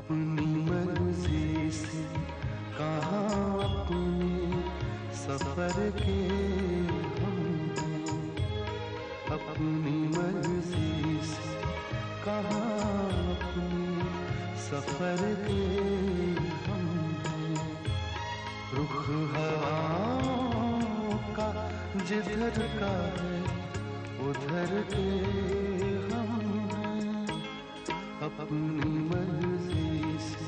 अपनी मर्जी से कहाँ अपने सफर के हम हैं, अपनी मर्जी से कहाँ अपने सफर के हम हैं। रुख हवाओं का जिधर का है उधर के हम हैं, अपनी मर्जी से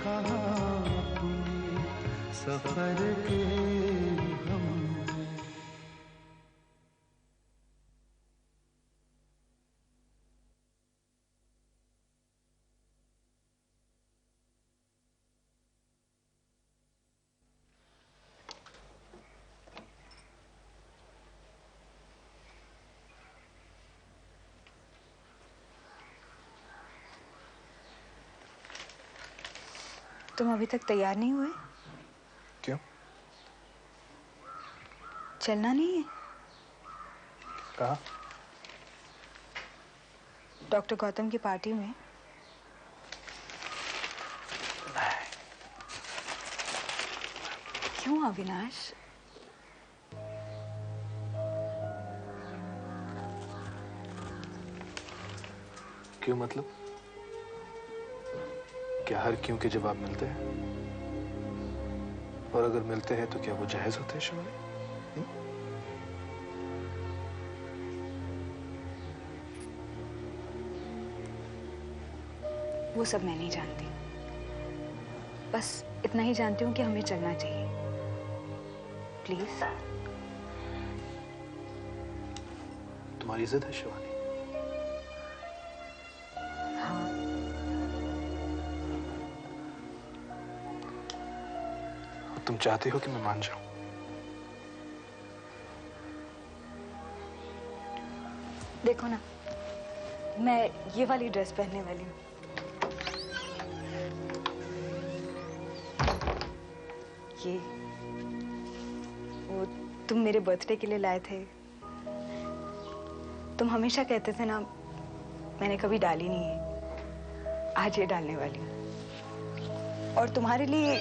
कहाँ अपने सफर के हम हैं। तुम अभी तक तैयार नहीं हुए? क्यों? चलना नहीं है? कहाँ? डॉक्टर गौतम की पार्टी में। क्यों अविनाश? क्यों मतलब? क्या हर क्यों के जवाब मिलते हैं? और अगर मिलते हैं तो क्या वो जायज होते हैं शिवानी? वो सब मैं नहीं जानती, बस इतना ही जानती हूँ कि हमें चलना चाहिए। प्लीज। तुम्हारी जिद है शिवानी? हाँ। तुम चाहती हो कि मैं मान जाऊं? देखो ना, मैं ये वाली ड्रेस पहनने वाली हूँ। ये वो तुम मेरे बर्थडे के लिए लाए थे। तुम हमेशा कहते थे ना, मैंने कभी डाली नहीं है, आज ये डालने वाली हूँ। और तुम्हारे लिए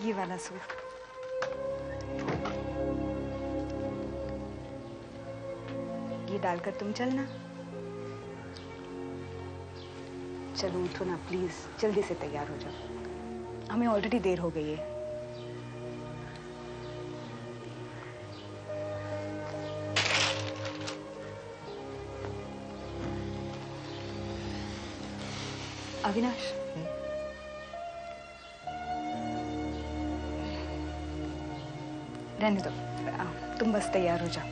ये वाला सूट। ये डालकर तुम चलना। चलो उठो ना प्लीज, जल्दी से तैयार हो जाओ, हमें ऑलरेडी देर हो गई है। अविनाश, रहने दो, तुम बस तैयार हो जाओ।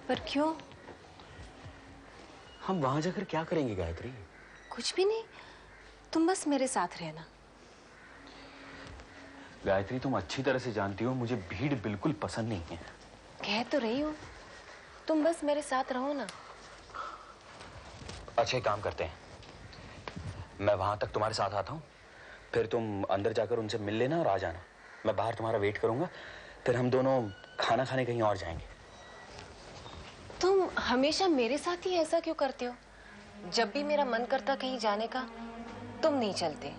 पर क्यों? हम वहां जाकर क्या करेंगे गायत्री? कुछ भी नहीं, तुम बस मेरे साथ रहना। गायत्री, तुम अच्छी तरह से जानती हो मुझे भीड़ बिल्कुल पसंद नहीं है। कह तो रही हूँ, तुम बस मेरे साथ रहो ना। अच्छा, एक काम करते हैं, मैं वहां तक तुम्हारे साथ आता हूँ, फिर तुम अंदर जाकर उनसे मिल लेना और आ जाना। मैं बाहर तुम्हारा वेट करूंगा, फिर हम दोनों खाना खाने कहीं और जाएंगे। तुम हमेशा मेरे साथ ही ऐसा क्यों करते हो? जब भी मेरा मन करता कहीं जाने का, तुम नहीं चलते।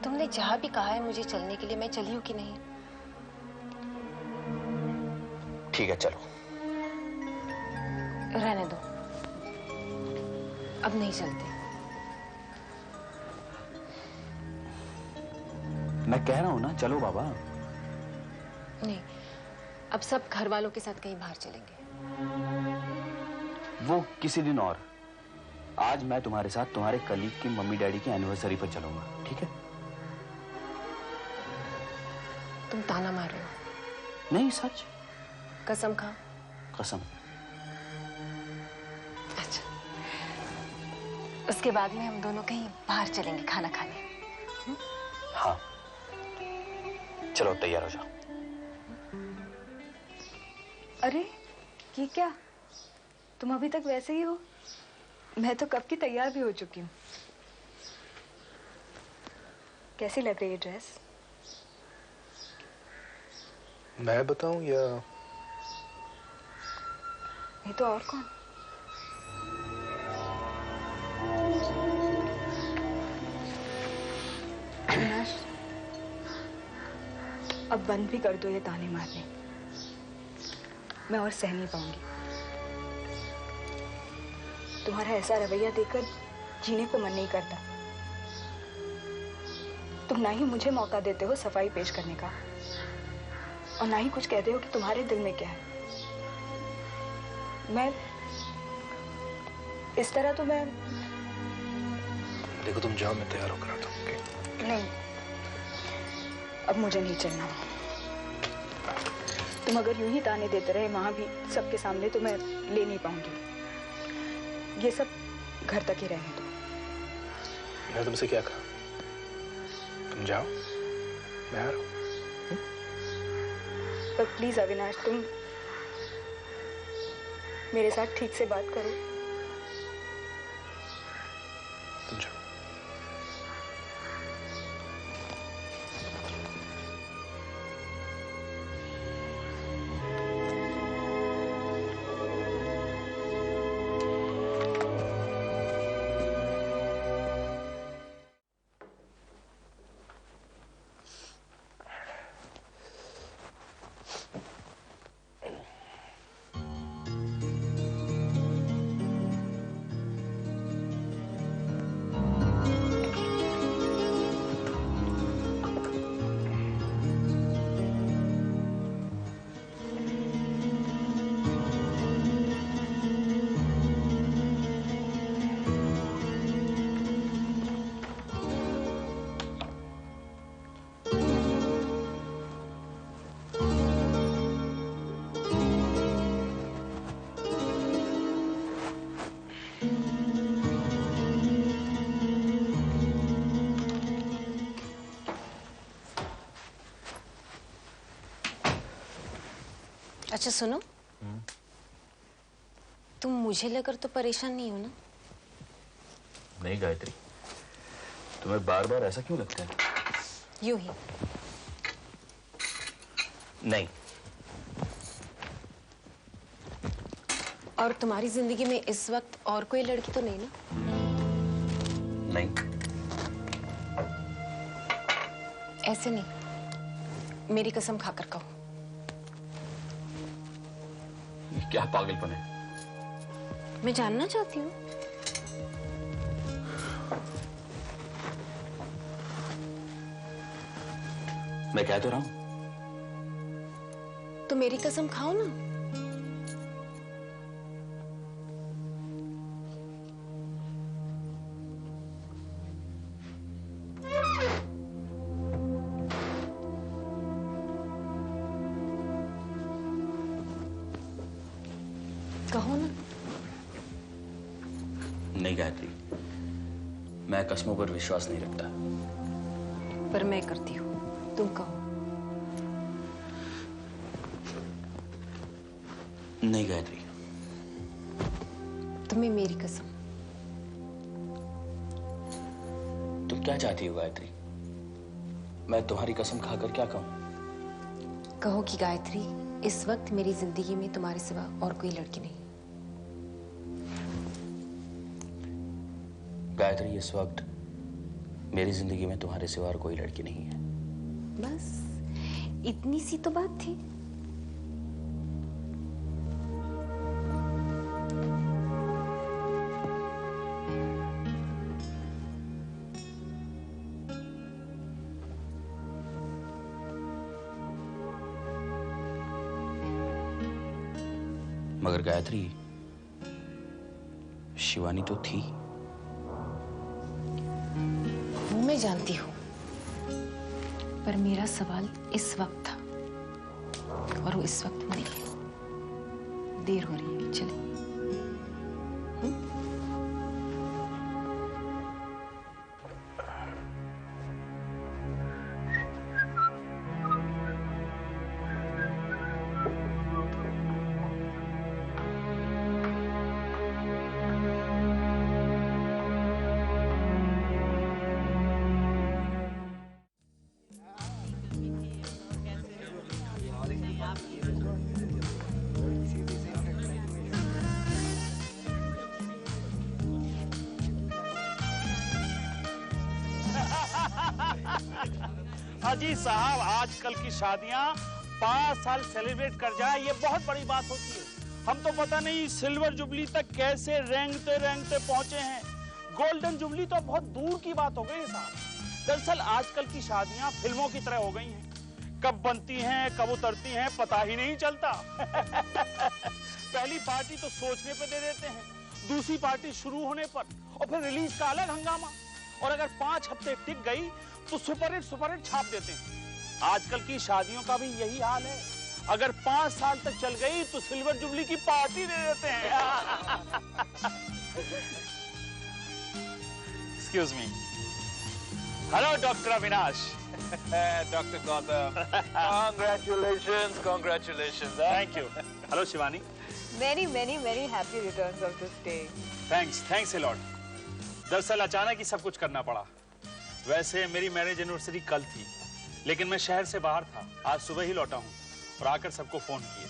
तुमने जहां भी कहा है मुझे चलने के लिए, मैं चली हूं कि नहीं? ठीक है, चलो। रहने दो, अब नहीं चलते। मैं कह रहा हूं ना, चलो बाबा। नहीं, अब सब घर वालों के साथ कहीं बाहर चलेंगे। वो किसी दिन और। आज मैं तुम्हारे साथ तुम्हारे कलीग की मम्मी डैडी की एनिवर्सरी पर चलूंगा, ठीक है? तुम ताना मार रहे हो? नहीं, सच। कसम खा। कसम। अच्छा, उसके बाद में हम दोनों कहीं बाहर चलेंगे खाना खाने। हाँ, चलो तैयार हो जाओ। अरे ये क्या, तुम अभी तक वैसे ही हो? मैं तो कब की तैयार भी हो चुकी हूँ। कैसी लग रही है ड्रेस? मैं बताऊं या नहीं तो और कौन? अविनाश, अब बंद भी कर दो ये ताने मारने। मैं और सह नहीं पाऊंगी। तुम्हारा ऐसा रवैया देखकर जीने को मन नहीं करता। तुम ना ही मुझे मौका देते हो सफाई पेश करने का, और ना ही कुछ कहते हो कि तुम्हारे दिल में क्या है। मैं इस तरह तो मैं देखो, तुम जाओ, मैं तैयार होकर आता हूँ। ओके? नहीं, अब मुझे नहीं चलना। तुम अगर यूं ही ताने देते रहे वहां भी सबके सामने तो मैं ले नहीं पाऊंगी। ये सब घर तक ही रहने दो। मैं तुमसे क्या कहा? तुम जाओ, मैं आ रहा हूँ। पर प्लीज अविनाश, तुम मेरे साथ ठीक से बात करो। तुम जाओ। अच्छा सुनो, तुम मुझे लेकर तो परेशान नहीं हो ना? नहीं गायत्री, तुम्हें बार बार ऐसा क्यों लगता है? यूं ही। नहीं। और तुम्हारी जिंदगी में इस वक्त और कोई लड़की तो नहीं ना? नहीं। ऐसे नहीं, मेरी कसम खाकर कहो। क्या पागलपन है? मैं जानना चाहती हूँ। मैं कह तो रहा हूं। तो मेरी कसम खाओ ना। कहो ना। नहीं गायत्री, मैं कस्मों पर विश्वास नहीं रखता। पर मैं करती हूँ, तुम कहो। नहीं गायत्री। तुम्हें मेरी कसम। तुम क्या चाहती हो गायत्री? मैं तुम्हारी कसम खाकर क्या कहूं? कहो कि गायत्री, इस वक्त मेरी जिंदगी में तुम्हारे सिवा और कोई लड़की नहीं। गायत्री, इस वक्त मेरी जिंदगी में तुम्हारे सिवा और कोई लड़की नहीं है। बस इतनी सी तो बात थी। मगर गायत्री, शिवानी तो थी। वो मैं जानती हूँ, पर मेरा सवाल इस वक्त था, और वो इस वक्त नहीं है। देर हो रही है, चले। अजी साहब, आजकल की शादियां 5 साल सेलिब्रेट कर जाए ये बहुत बड़ी बात होती है। हम तो पता नहीं सिल्वर जुबली तक कैसे रेंगते रेंगते पहुंचे हैं। गोल्डन जुबली तो बहुत दूर की बात हो गई साहब। दरअसल आजकल की शादियां फिल्मों की तरह हो गई हैं। कब बनती हैं कब उतरती हैं पता ही नहीं चलता। पहली पार्टी तो सोचने पे दे देते हैं, दूसरी पार्टी शुरू होने पर, और फिर रिलीज का अलग हंगामा। और अगर 5 हफ्ते टिक गई तो सुपरहिट छाप देते हैं। आजकल की शादियों का भी यही हाल है। अगर 5 साल तक चल गई तो सिल्वर जुबली की पार्टी दे देते हैं। Excuse me. Hello doctor Avinash. Doctor Gautam, congratulations. Thank you. Hello Shivani. Many happy returns of this day. Thanks a lot। दरअसल अचानक ही सब कुछ करना पड़ा। वैसे मेरी मैरिज एनिवर्सरी कल थी, लेकिन मैं शहर से बाहर था। आज सुबह ही लौटा हूँ और आकर सबको फोन किया।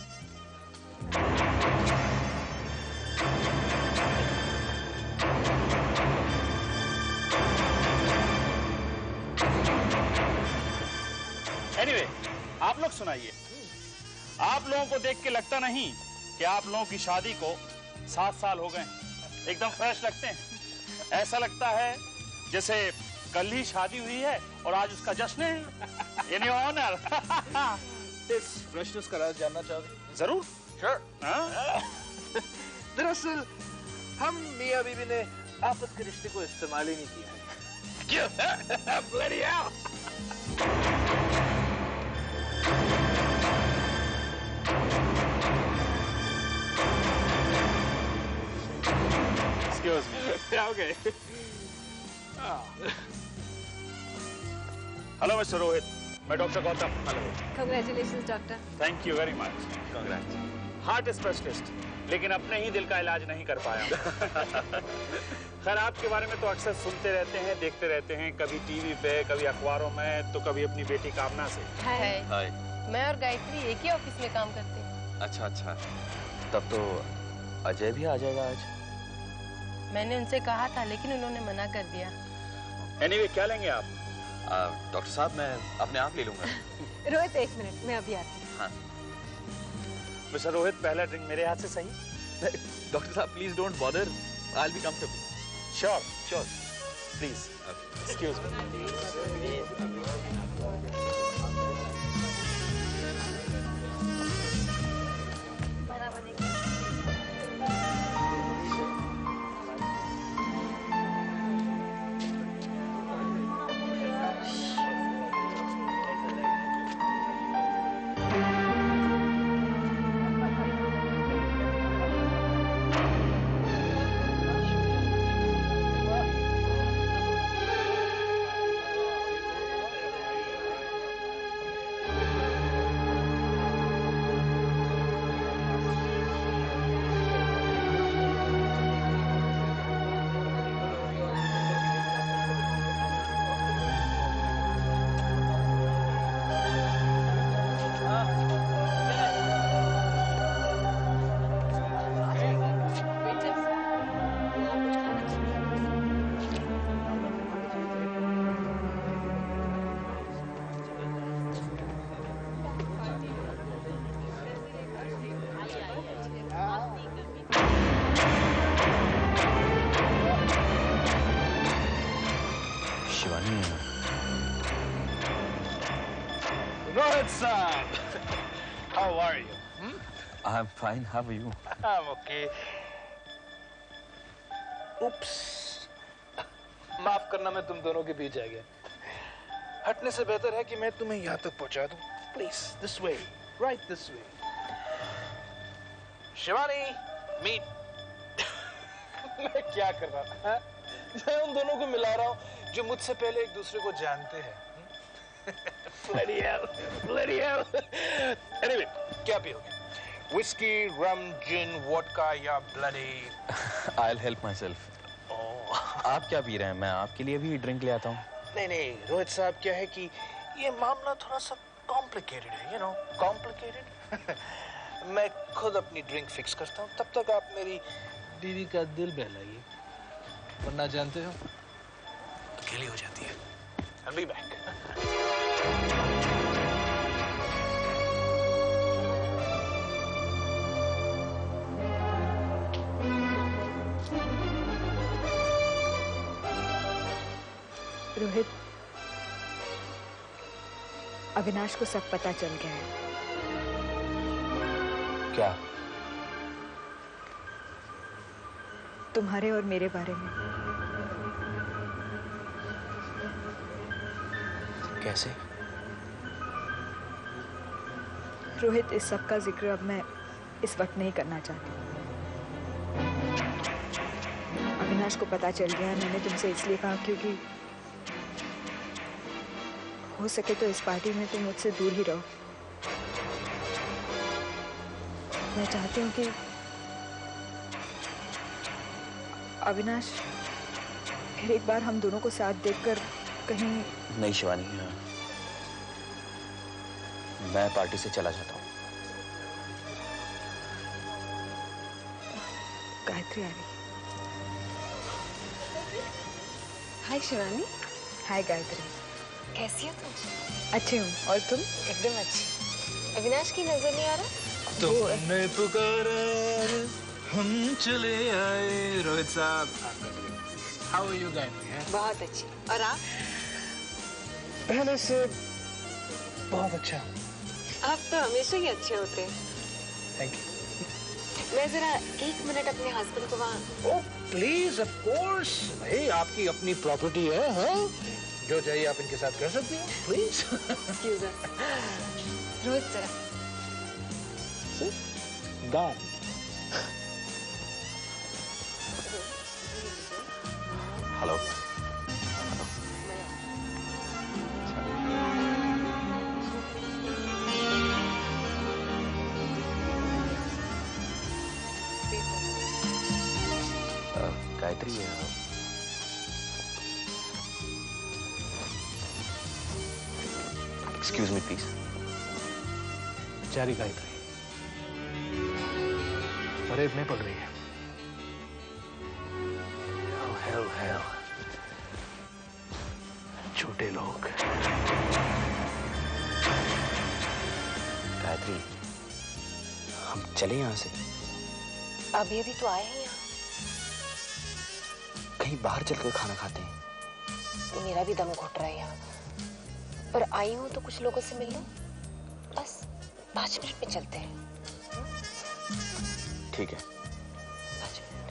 एनीवे, आप लोग सुनाइए। आप लोगों को देख के लगता नहीं कि आप लोगों की शादी को 7 साल हो गए। एकदम फ्रेश लगते हैं। ऐसा लगता है जैसे कल ही शादी हुई है और आज उसका जश्न है। In your honour. इस फ्रेशनेस का राज जानना चाहोगे? जरूर। Sure. दरअसल हम मियां बीवी ने आपस के रिश्ते को इस्तेमाल ही नहीं किया है। Bloody hell! Excuse me. Okay. Hello mister Rohit, मैं doctor Gautam. Hello. Congratulations, doctor. Thank you very much. Congrats. Heart specialist, लेकिन अपने ही दिल का इलाज नहीं कर पाया। खैर, आपके बारे में तो अक्सर सुनते रहते हैं, देखते रहते हैं, कभी टीवी पे, कभी अखबारों में, तो कभी अपनी बेटी कामना से। हाय। मैं और गायत्री एक ही ऑफिस में काम करते हैं। अच्छा। तब तो अजय भी आ जाएगा आज। मैंने उनसे कहा था, लेकिन उन्होंने मना कर दिया। एनीवे, क्या लेंगे आप? डॉक्टर साहब, मैं अपने आप ले लूंगा। रोहित, 1 मिनट, मैं अभी आती हूँ। हाँ। मिस्टर रोहित, पहला ड्रिंक मेरे हाथ से सही? डॉक्टर साहब, please don't bother, I will be comfortable. Sure, please. Excuse me. Rohit sir, how are you? I'm fine. How are you? I'm okay. Oops. माफ करना, मैं तुम दोनों के बीच आ गया। हटने से बेहतर है कि मैं तुम्हें यहाँ तक पहुँचा दूँ। Please, this way, right this way. Shivani, meet. मैं क्या कर रहा था? मैं उन दोनों को मिला रहा हूँ जो मुझसे पहले एक दूसरे को जानते हैं। Bloody hell, bloody hell. Anyway, क्या पियोगे? Whiskey, rum, gin, vodka या bloody? I'll help myself. आप क्या पी रहे हैं? मैं आपके लिए भी ड्रिंक ले आता हूँ। नहीं, रोहित साहब, क्या है कि ये मामला थोड़ा सा कॉम्प्लिकेटेड है, you know, कॉम्प्लिकेटेड। मैं खुद अपनी ड्रिंक फिक्स करता हूँ, तब तक आप मेरी बीवी का दिल बहलाइए, वरना जानते हो अकेली हो जाती है। I'll be back. Rohit, Avinash को सब पता चल गया है। क्या? तुम्हारे और मेरे बारे में। कैसे? रोहित, इस सब का जिक्र अब मैं इस वक्त नहीं करना चाहती। अविनाश को पता चल गया। मैंने तुमसे इसलिए कहा क्योंकि हो सके तो इस पार्टी में तुम मुझसे दूर ही रहो। मैं चाहती हूँ कि अविनाश फिर एक बार हम दोनों को साथ देखकर कहीं। नहीं शिवानी, मैं पार्टी से चला जाता हूँ। गायत्री आ रही। हाय शिवानी। हाय गायत्री। कैसी हो तुम? अच्छी हूँ, और तुम? एकदम अच्छी। अविनाश की नजर नहीं आ रहा? तुमने पुकारा हम चले आए। रोहित साहब, हाउ आर यू गाइस? बहुत अच्छी। और आप? पहले से बहुत अच्छा। आप तो हमेशा ही अच्छे होते हैं। Thank you. मैं जरा 1 मिनट अपने हस्बैंड को वहाँ। Oh please, of course. भाई आपकी अपनी प्रॉपर्टी है, हाँ? जो चाहिए आप इनके साथ कर सकती हैं, प्लीज। एक्सक्यूज अस। रोहित जरा। गान। Hello. Gayatri, excuse me please. जारी गायत्री परेड में पड़ रही है। हेल हेल, छोटे लोग। गायत्री, हम चले यहाँ से। अभी अभी तो आए हैं यहाँ। कहीं बाहर चलकर खाना खाते हैं। मेरा भी दम घुट रहा है यहाँ। पर आई हूँ तो कुछ लोगों से मिल लो। बस 5 मिनट में चलते हैं। ठीक है। 5 minute.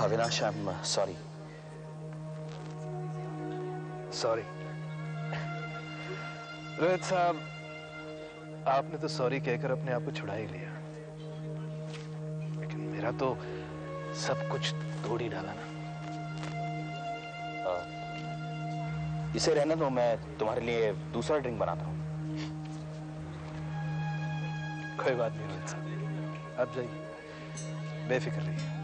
Avinash, I am sorry. Sorry Rohit साहब, आपने तो सॉरी कहकर अपने आप को छुड़ा ही लिया, लेकिन मेरा तो सब कुछ तोड़ ही डाला ना। इसे रहने दो, मैं तुम्हारे लिए दूसरा ड्रिंक बनाता हूँ। कोई बात नहीं रोहित साहब, आप जाइए, बेफिक्र रहिए।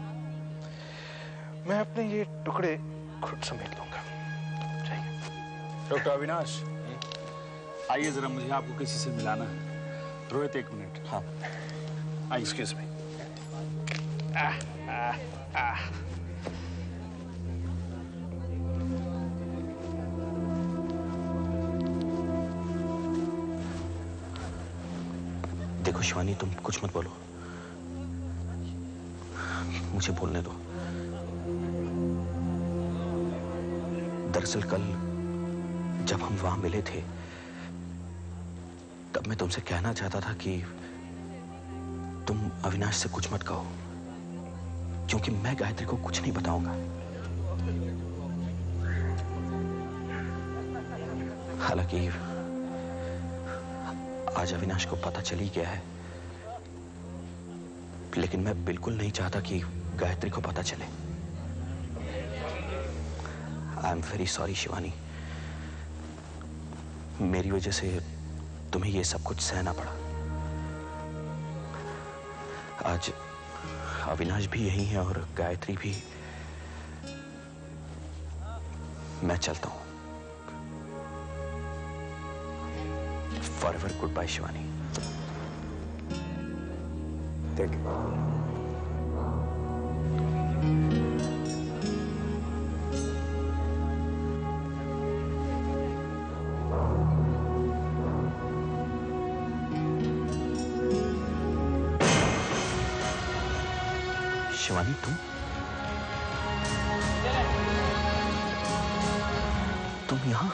मैं अपने ये टुकड़े खुद समेट लूंगा। जाइए। डॉक्टर अविनाश, आइए जरा, मुझे आपको किसी से मिलाना है। रोहित, 1 मिनट। हाँ। आइए। Excuse me. देखो शिवानी, तुम कुछ मत बोलो, मुझे बोलने दो। दरअसल कल जब हम वहां मिले थे तब मैं तुमसे कहना चाहता था कि तुम अविनाश से कुछ मत कहो, क्योंकि मैं गायत्री को कुछ नहीं बताऊंगा। हालांकि आज अविनाश को पता चल ही गया है, लेकिन मैं बिल्कुल नहीं चाहता कि गायत्री को पता चले। I am very sorry Shivani, मेरी वजह से तुम्हें यह सब कुछ सहना पड़ा। आज अविनाश भी यही है और गायत्री भी। मैं चलता हूं। Forever good bye Shivani. Take care. Shivani, तुम यहां?